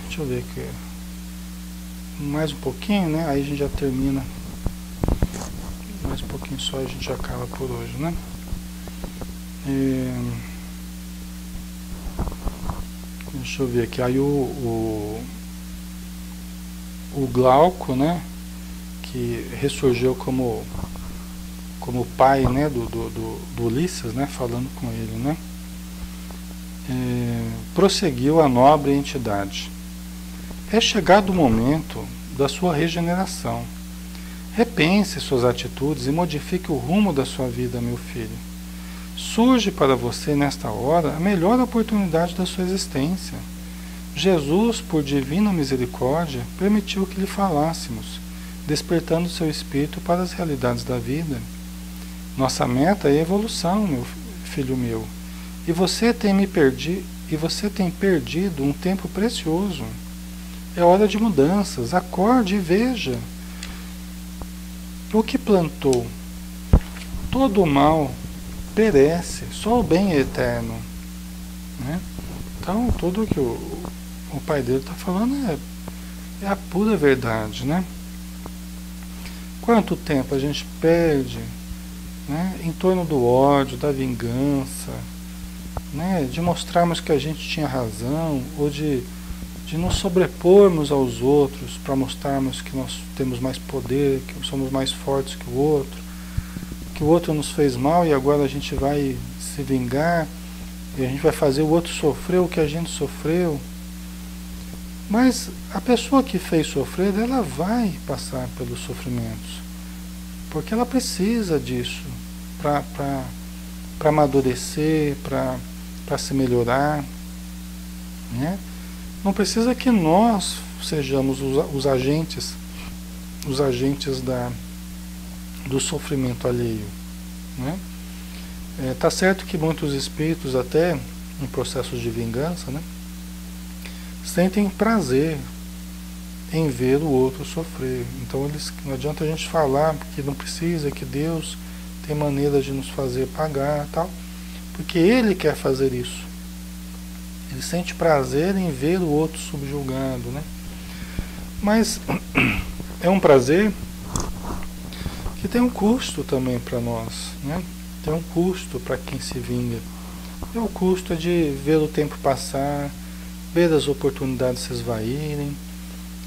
Deixa eu ver aqui. Mais um pouquinho, né? Aí a gente já termina. Mais um pouquinho só, a gente já acaba por hoje, né? Deixa eu ver aqui. Aí o Glauco, né? Que ressurgiu como pai, né? Do Ulisses, né? Falando com ele, né? Prosseguiu a nobre entidade. É chegado o momento da sua regeneração. Repense suas atitudes e modifique o rumo da sua vida, meu filho. Surge para você nesta hora a melhor oportunidade da sua existência. Jesus, por divina misericórdia, permitiu que lhe falássemos, despertando seu espírito para as realidades da vida. Nossa meta é a evolução, meu filho meu. E você tem perdido um tempo precioso. É hora de mudanças. Acorde e veja. O que plantou? Todo o mal perece, só o bem é eterno, né? Então, tudo que o pai dele está falando é a pura verdade, né? Quanto tempo a gente perde, né, em torno do ódio, da vingança, né, de mostrarmos que a gente tinha razão, ou de nos sobrepormos aos outros para mostrarmos que nós temos mais poder, que somos mais fortes que o outro, que o outro nos fez mal e agora a gente vai se vingar, e a gente vai fazer o outro sofrer o que a gente sofreu. Mas a pessoa que fez sofrer, ela vai passar pelos sofrimentos, porque ela precisa disso para amadurecer, para se melhorar, né? Não precisa que nós sejamos os agentes do sofrimento alheio, né? Tá certo que muitos espíritos, até em processos de vingança, né, sentem prazer em ver o outro sofrer. Então não adianta a gente falar que não precisa, que Deus tem maneira de nos fazer pagar, tal, porque Ele quer fazer isso. Ele sente prazer em ver o outro subjugado, né? Mas é um prazer que tem um custo também para nós, né? Tem um custo para quem se vinga. É o custo de ver o tempo passar, ver as oportunidades se esvaírem,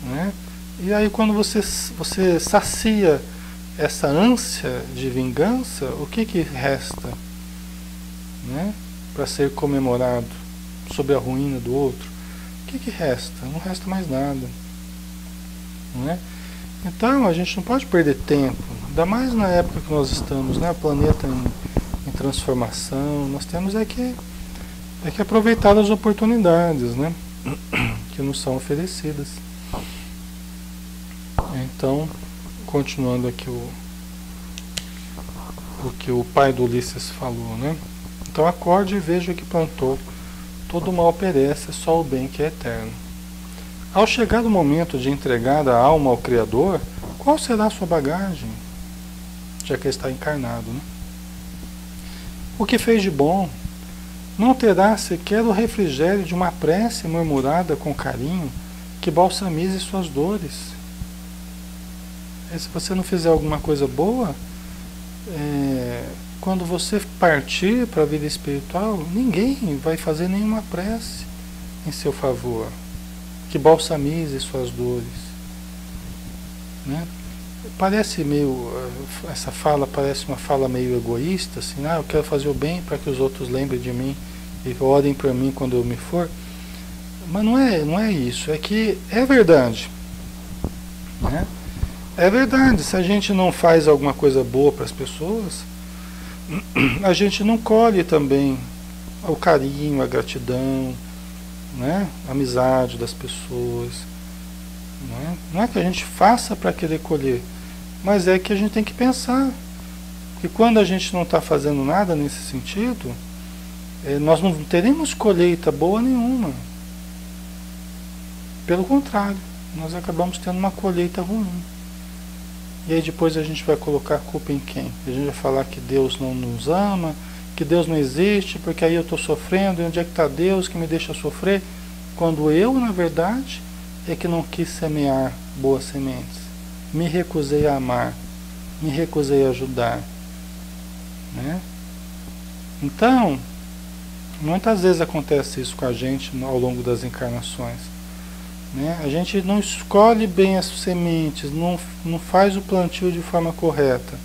né? E aí quando você sacia essa ânsia de vingança, o que resta, né, para ser comemorado sobre a ruína do outro? O que resta? Não resta mais nada, né? Então a gente não pode perder tempo, ainda mais na época que nós estamos, né? O planeta em transformação, nós temos que aproveitar as oportunidades, né, que nos são oferecidas. Então, continuando aqui o que o pai do Ulisses falou, né? Então acorde e veja o que plantou. Todo mal perece, só o bem que é eterno. Ao chegar o momento de entregar a alma ao Criador, qual será a sua bagagem? Já que está encarnado, né? O que fez de bom não terá sequer o refrigério de uma prece murmurada com carinho que balsamize suas dores. E se você não fizer alguma coisa boa, quando você partir para a vida espiritual, ninguém vai fazer nenhuma prece em seu favor que balsamize suas dores, né? Parece meio, essa fala parece uma fala meio egoísta, assim, eu quero fazer o bem para que os outros lembrem de mim e orem por mim quando eu me for. Mas não é isso, é que é verdade, né? É verdade, se a gente não faz alguma coisa boa para as pessoas, a gente não colhe também o carinho, a gratidão, né? A amizade das pessoas, né? Não é que a gente faça para querer colher, mas é que a gente tem que pensar que quando a gente não está fazendo nada nesse sentido, nós não teremos colheita boa nenhuma. Pelo contrário, nós acabamos tendo uma colheita ruim. E aí depois a gente vai colocar a culpa em quem? A gente vai falar que Deus não nos ama, que Deus não existe, porque aí eu estou sofrendo, e onde é que está Deus que me deixa sofrer? Quando eu, na verdade, é que não quis semear boas sementes. Me recusei a amar, me recusei a ajudar, né? Então, muitas vezes acontece isso com a gente ao longo das encarnações, né? A gente não escolhe bem as sementes, não faz o plantio de forma correta.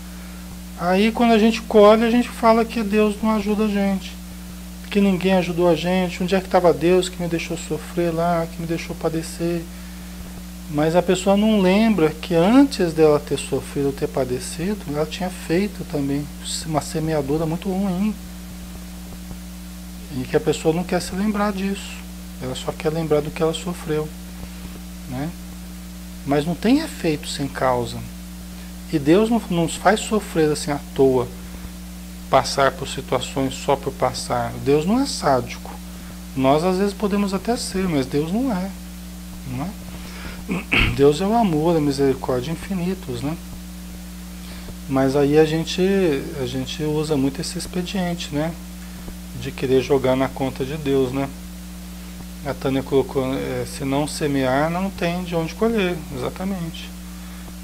Aí quando a gente colhe, a gente fala que Deus não ajuda a gente, que ninguém ajudou a gente, onde é que estava Deus que me deixou sofrer lá, que me deixou padecer. Mas a pessoa não lembra que antes dela ter sofrido, ter padecido, ela tinha feito também uma semeadura muito ruim. E que a pessoa não quer se lembrar disso, ela só quer lembrar do que ela sofreu, né? Mas não tem efeito sem causa. E Deus não nos faz sofrer assim à toa, passar por situações só por passar. Deus não é sádico. Nós às vezes podemos até ser, mas Deus não é, não é? Deus é o amor, a misericórdia infinitos, né? Mas aí a gente usa muito esse expediente, né? De querer jogar na conta de Deus, né? A Tânia colocou, se não semear, não tem de onde colher, exatamente.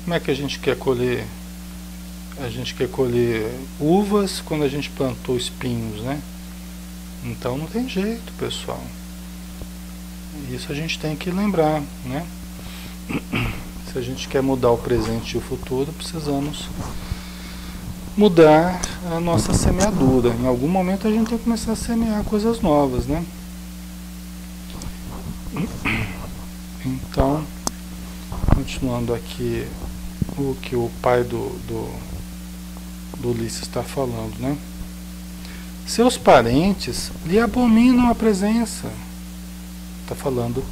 Como é que a gente quer colher? A gente quer colher uvas quando a gente plantou espinhos, né? Então não tem jeito, pessoal. Isso a gente tem que lembrar, né? Se a gente quer mudar o presente e o futuro, precisamos mudar a nossa semeadura. Em algum momento a gente tem que começar a semear coisas novas, né? Então, continuando aqui o que o pai do Ulisses está falando, né? Seus parentes lhe abominam a presença. Está falando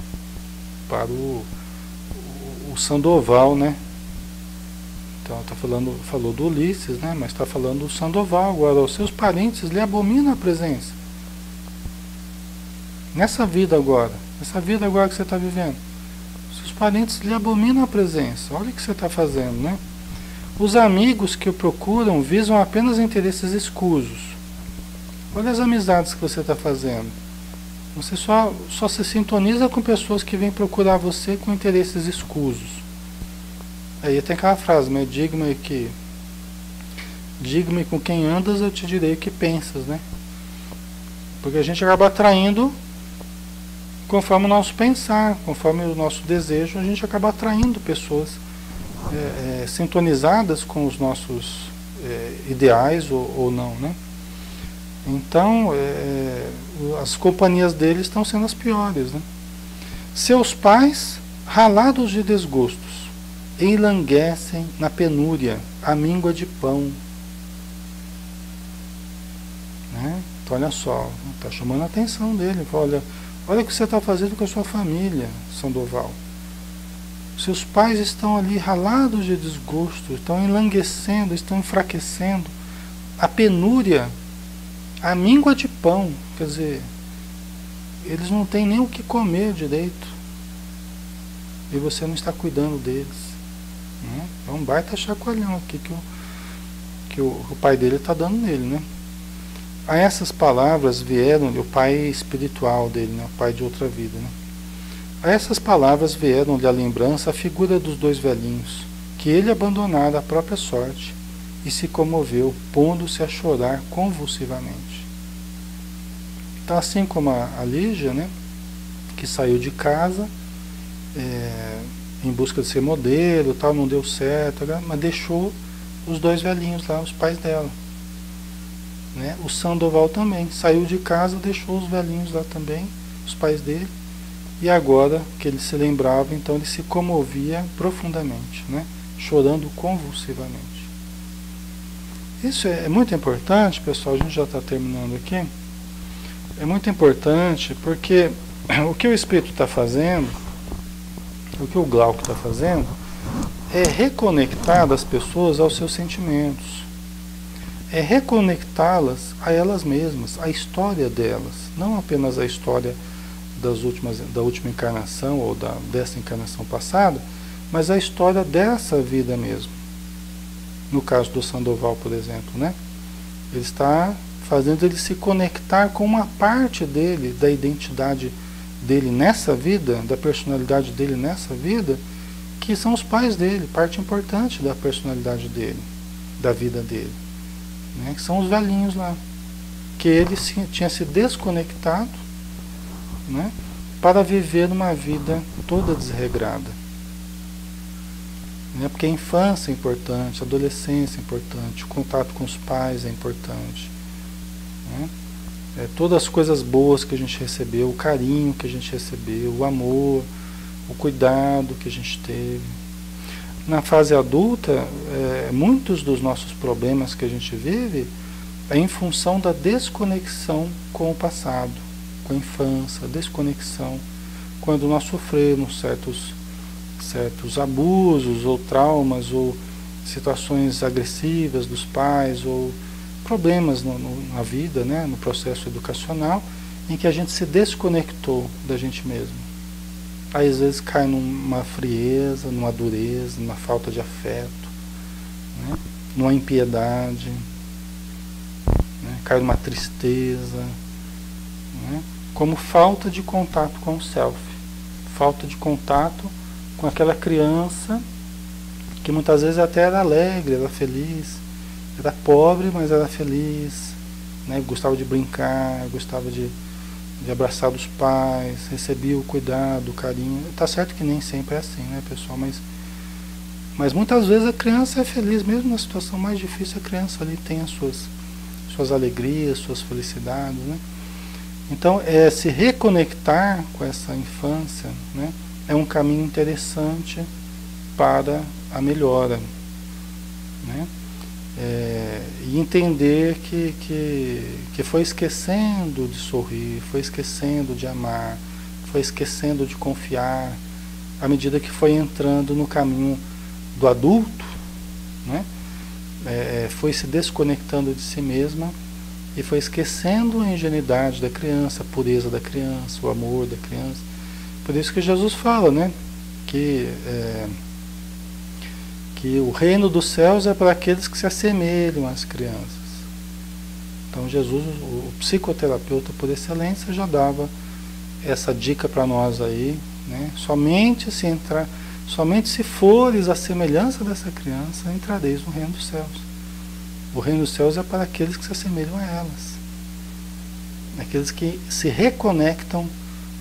para o Sandoval, né? Então falou do Ulisses, né? Mas está falando do Sandoval agora. Os seus parentes lhe abominam a presença. Nessa vida agora que você está vivendo, seus parentes lhe abominam a presença. Olha o que você está fazendo, né? Os amigos que o procuram visam apenas interesses escusos. Olha as amizades que você está fazendo. Você só se sintoniza com pessoas que vêm procurar você com interesses escusos. Aí tem aquela frase, né? Diga-me com quem andas, eu te direi o que pensas, né? Porque a gente acaba atraindo conforme o nosso pensar, conforme o nosso desejo, a gente acaba atraindo pessoas sintonizadas com os nossos ideais ou não, né? Então, as companhias deles estão sendo as piores, né? Seus pais, ralados de desgostos, enlanguecem na penúria a míngua de pão. Né? Então, olha só, está chamando a atenção dele. Olha o que você está fazendo com a sua família, Sandoval. Seus pais estão ali ralados de desgosto, estão enlanguecendo, estão enfraquecendo. A penúria, a míngua de pão, quer dizer, eles não têm nem o que comer direito. E você não está cuidando deles. Né? É um baita chacoalhão aqui que o pai dele está dando nele, né? A essas palavras vieram-lhe o pai espiritual dele, né? O pai de outra vida, né? A essas palavras vieram-lhe a lembrança a figura dos dois velhinhos, que ele abandonara à própria sorte, e se comoveu, pondo-se a chorar convulsivamente. Então, assim como a Lígia, né, que saiu de casa em busca de ser modelo, tal, não deu certo, mas deixou os dois velhinhos lá, os pais dela. Né? O Sandoval também saiu de casa, deixou os velhinhos lá também, os pais dele, e agora que ele se lembrava, então ele se comovia profundamente, né? Chorando convulsivamente. Isso é muito importante, pessoal, a gente já está terminando aqui. É muito importante porque o que o Espírito está fazendo, o que o Glauco está fazendo, é reconectar as pessoas aos seus sentimentos. É reconectá-las a elas mesmas, a história delas, não apenas a história da última encarnação ou dessa encarnação passada, mas a história dessa vida mesmo. No caso do Sandoval, por exemplo, né? Ele está fazendo ele se conectar com uma parte dele, da identidade dele nessa vida, da personalidade dele nessa vida, que são os pais dele, parte importante da personalidade dele, da vida dele. Né? Que são os velhinhos lá, que ele tinha se desconectado, né? Para viver uma vida toda desregrada. Né? Porque a infância é importante, a adolescência é importante, o contato com os pais é importante. Né? Todas as coisas boas que a gente recebeu, o carinho que a gente recebeu, o amor, o cuidado que a gente teve. Na fase adulta, muitos dos nossos problemas que a gente vive é em função da desconexão com o passado, com a infância, desconexão, quando nós sofremos certos abusos ou traumas ou situações agressivas dos pais ou problemas na vida, né, no processo educacional, em que a gente se desconectou da gente mesmo. Aí às vezes cai numa frieza, numa dureza, numa falta de afeto, né, numa impiedade, né, cai numa tristeza, né, como falta de contato com o self, falta de contato com aquela criança que muitas vezes até era alegre, era feliz, era pobre, mas era feliz, né? Gostava de brincar, gostava de abraçar os pais, recebia o cuidado, o carinho. Tá certo que nem sempre é assim, né, pessoal? Mas Mas muitas vezes a criança é feliz, mesmo na situação mais difícil, a criança ali tem as suas alegrias, suas felicidades, né? Então, se reconectar com essa infância, né, é um caminho interessante para a melhora, né? E entender que foi esquecendo de sorrir, foi esquecendo de amar, foi esquecendo de confiar, à medida que foi entrando no caminho do adulto, né? Foi se desconectando de si mesma e foi esquecendo a ingenuidade da criança, a pureza da criança, o amor da criança. Por isso que Jesus fala, né, que o reino dos céus é para aqueles que se assemelham às crianças. Então Jesus, o psicoterapeuta por excelência, já dava essa dica para nós aí, né? Somente se fores a semelhança dessa criança, entrareis no reino dos céus. O reino dos céus é para aqueles que se assemelham a elas, aqueles que se reconectam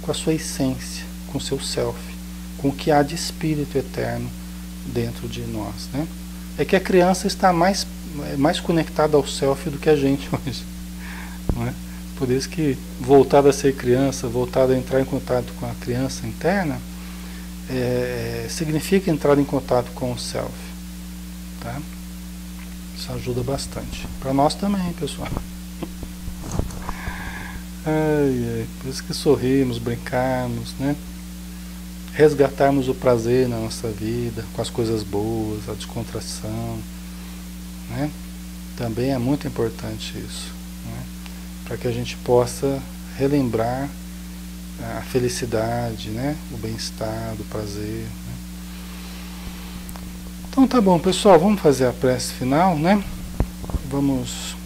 com a sua essência, com o seu self, com o que há de espírito eterno dentro de nós, né? É que a criança está mais conectada ao self do que a gente hoje, não é? Por isso que voltar a ser criança, voltar a entrar em contato com a criança interna, significa entrar em contato com o self, tá? Isso ajuda bastante. Para nós também, pessoal. Por isso que sorrimos, brincarmos, né? Resgatarmos o prazer na nossa vida, com as coisas boas, a descontração, né? Também é muito importante isso, né? Para que a gente possa relembrar a felicidade, né? O bem-estar, o prazer, né? Então tá bom, pessoal, vamos fazer a prece final, né? Vamos